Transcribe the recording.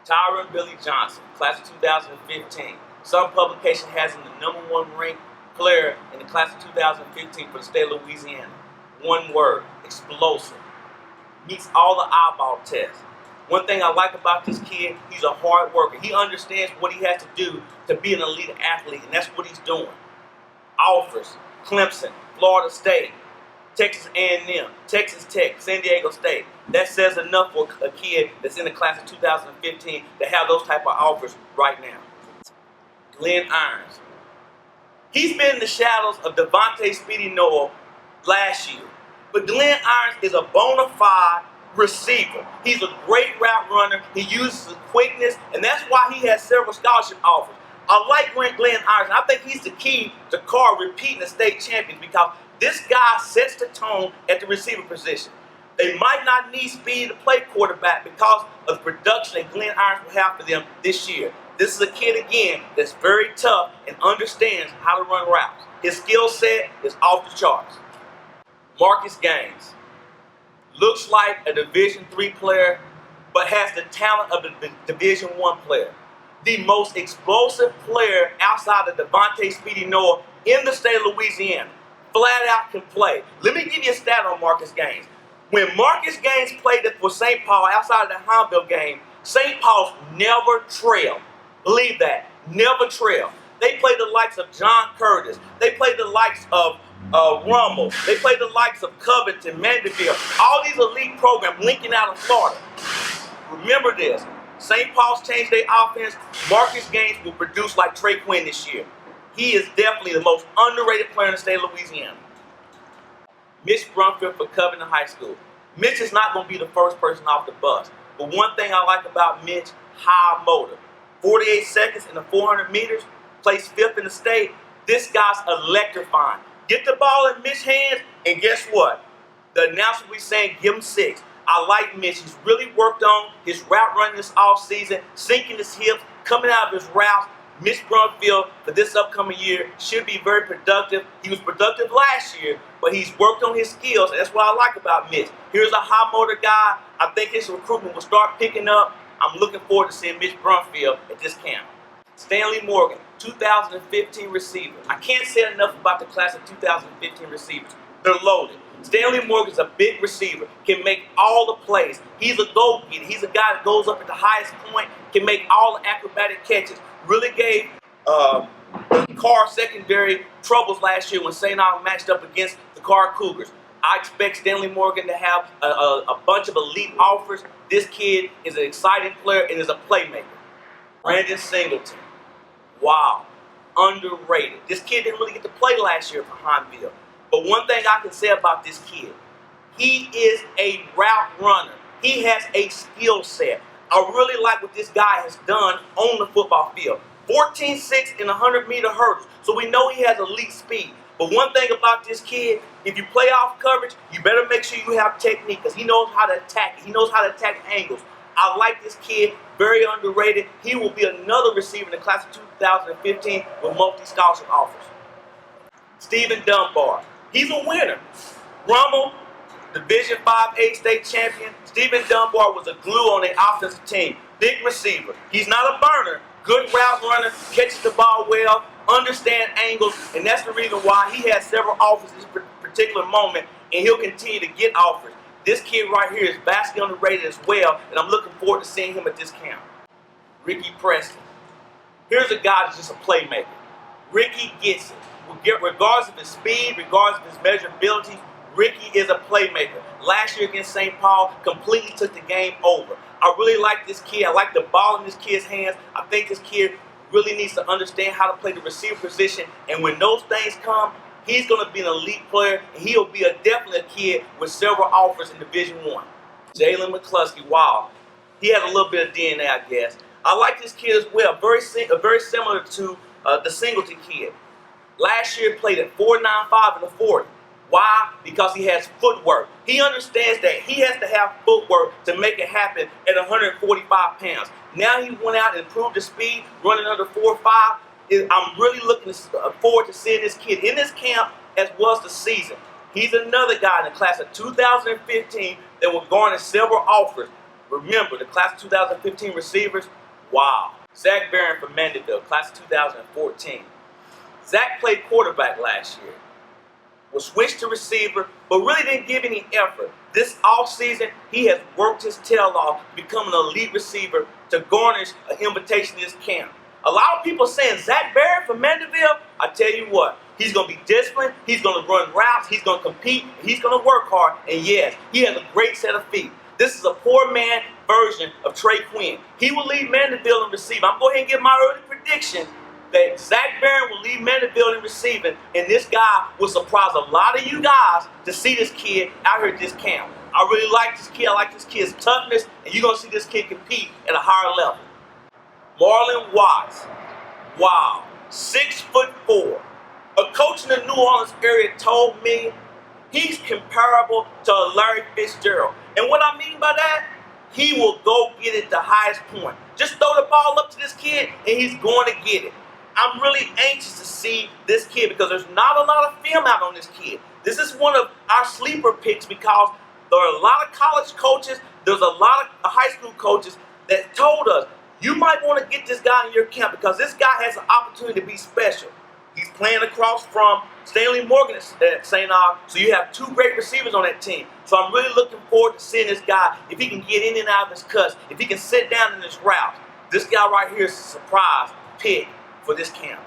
Tyron Billy Johson, class of 2015. Some publication has him the #1 ranked player in the class of 2015 for the state of Louisiana. One word, explosive. Meets all the eyeball tests. One thing I like about this kid, he's a hard worker. He understands what he has to do to be an elite athlete, and that's what he's doing. Offers, Clemson, Florida State, Texas A&M, Texas Tech, San Diego State. That says enough for a kid that's in the class of 2015 to have those type of offers right now. Glenn Irons. He's been in the shadows of Devontae Speedy Noah last year, but Glenn Irons is a bona fide receiver. He's a great route runner. He uses his quickness, and that's why he has several scholarship offers. I like Glenn Irons. I think he's the key to Karr repeating the state champions because this guy sets the tone at the receiver position. They might not need speed to play quarterback because of the production that Glenn Irons will have for them this year. This is a kid, again, that's very tough and understands how to run routes. His skill set is off the charts. Marcus Gaines. Looks like a Division III player, but has the talent of a Division I player. The most explosive player outside of Devontae Speedy Noah in the state of Louisiana. Flat out can play. Let me give you a stat on Marcus Gaines. When Marcus Gaines played for St. Paul outside of the Hahnville game, St. Paul's never trailed. Believe that. Never trailed. They played the likes of John Curtis. They played the likes of Rummel. They played the likes of Covington, Mandeville. All these elite programs linking out of Florida. Remember this. St. Paul's changed their offense. Marcus Gaines will produce like Trey Quinn this year. He is definitely the most underrated player in the state of Louisiana. Mitch Brumfield for Covington High School. Mitch is not going to be the first person off the bus. But one thing I like about Mitch, high motor. 48 seconds in the 400 meters, placed 5th in the state. This guy's electrifying. Get the ball in Mitch's hands, and guess what? The announcer will be saying, give him 6. I like Mitch. He's really worked on his route running this offseason, sinking his hips, coming out of his routes. Mitch Brumfield for this upcoming year should be very productive. He was productive last year, but he's worked on his skills, and that's what I like about Mitch. Here's a high motor guy. I think his recruitment will start picking up. I'm looking forward to seeing Mitch Brumfield at this camp. Stanley Morgan, 2015 receiver. I can't say enough about the class of 2015 receivers. They're loaded. Stanley Morgan's a big receiver, can make all the plays. He's a go-getter. He's a guy that goes up at the highest point, can make all the acrobatic catches. Really gave the Karr secondary troubles last year when St. Aug matched up against the Karr Cougars. I expect Stanley Morgan to have a bunch of elite offers. This kid is an exciting player and is a playmaker. Brandon Singleton. Wow. Underrated. This kid didn't really get to play last year for Hahnville. But one thing I can say about this kid, he is a route runner. He has a skill set. I really like what this guy has done on the football field. 14.6 in 100-meter hurdles. So we know he has elite speed. But one thing about this kid, if you play off coverage, you better make sure you have technique because he knows how to attack it. He knows how to attack angles. I like this kid, very underrated. He will be another receiver in the class of 2015 with multi-scholarship offers. Stephen Dunbar. He's a winner. Rummel, Division 5A state champion. Stephen Dunbar was a glue on the offensive team. Big receiver. He's not a burner. Good route runner, catches the ball well, understand angles, and that's the reason why he has several offers at this particular moment, and he'll continue to get offers. This kid right here is vastly underrated as well, and I'm looking forward to seeing him at this camp. Ricky Preston. Here's a guy that's just a playmaker. Ricky gets it. Regardless of his speed, regardless of his measurability, Ricky is a playmaker. Last year against St. Paul, completely took the game over. I really like this kid. I like the ball in this kid's hands. I think this kid really needs to understand how to play the receiver position. And when those things come, he's going to be an elite player, and he'll be definitely a kid with several offers in Division I. Jalen McCleskey, wow. He has a little bit of DNA, I guess. I like this kid as well. Very similar to the Singleton kid. Last year played at 4.95 in the 40. Why? Because he has footwork. He understands that he has to have footwork to make it happen at 145 pounds. Now he went out and improved his speed, running under 4.5. I'm really looking forward to seeing this kid in this camp as well as the season. He's another guy in the class of 2015 that will garner several offers. Remember, the class of 2015 receivers, Wow. Zach Barrient from Mandeville, class of 2014. Zach played quarterback last year. Was switched to receiver, but really didn't give any effort. This offseason, he has worked his tail off, becoming an elite receiver to garnish an invitation to this camp. A lot of people saying Zach Barrient from Mandeville, I tell you what, he's going to be disciplined, he's going to run routes, he's going to compete, he's going to work hard, and yes, he has a great set of feet. This is a poor man version of Trey Quinn. He will lead Mandeville in receiving. I'm going to go ahead and give my early prediction that Zach Barrient will lead Mandeville in receiving, and this guy will surprise a lot of you guys to see this kid out here at this camp. I really like this kid. I like this kid's toughness, and you're going to see this kid compete at a higher level. Marlon Watts. Wow. 6'4". A coach in the New Orleans area told me he's comparable to a Larry Fitzgerald. And what I mean by that, he will go get it the highest point. Just throw the ball up to this kid, and he's going to get it. I'm really anxious to see this kid because there's not a lot of film out on this kid. This is one of our sleeper picks because there are a lot of college coaches, there's a lot of high school coaches that told us, you might want to get this guy in your camp because this guy has an opportunity to be special. He's playing across from Stanley Morgan at St. Aug, so you have two great receivers on that team. So I'm really looking forward to seeing this guy, if he can get in and out of his cuts, if he can sit down in his routes. This guy right here is a surprise pick for this camp.